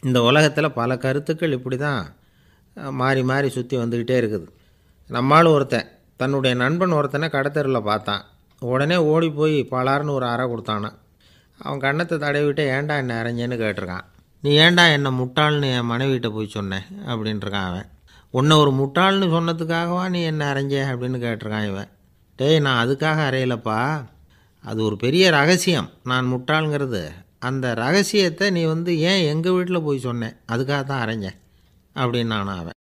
இந்த உலகத்தில் பல கருத்துக்கள் இப்படி தான் மாறி மாறி சுற்றி வந்துக்கிட்டே இருக்குது. நம்மால் ஒருத்தன் தன்னுடைய நண்பன் ஒருத்தனை கடத்தெருவில் பார்த்தான். உடனே ஓடி போய் பலார்னு ஒரு அறை கொடுத்தானான். அவன் கன்னத்தை தடவிட்டு ஏன்டா என்னை அரைஞ்சேன்னு கேட்டிருக்கான். நீ ஏன்டா என்னை முட்டாள்னு என் மனைவிட்ட போய் சொன்னேன் அப்படின்ட்டுருக்கான் அவன். உன்னை ஒரு முட்டாள்னு சொன்னதுக்காகவா நீ என்னை அரைஞ்சே அப்படின்னு கேட்டிருக்கான் இவன். டேய், நான் அதுக்காக அறையலப்பா, அது ஒரு பெரிய ரகசியம். நான் முட்டாளுங்கிறது அந்த ரகசியத்தை நீ ஏன் எங்கள் வீட்டில் போய் சொன்னேன், அதுக்காக தான் அரைஞ்சேன் அப்படின்னு அவன்.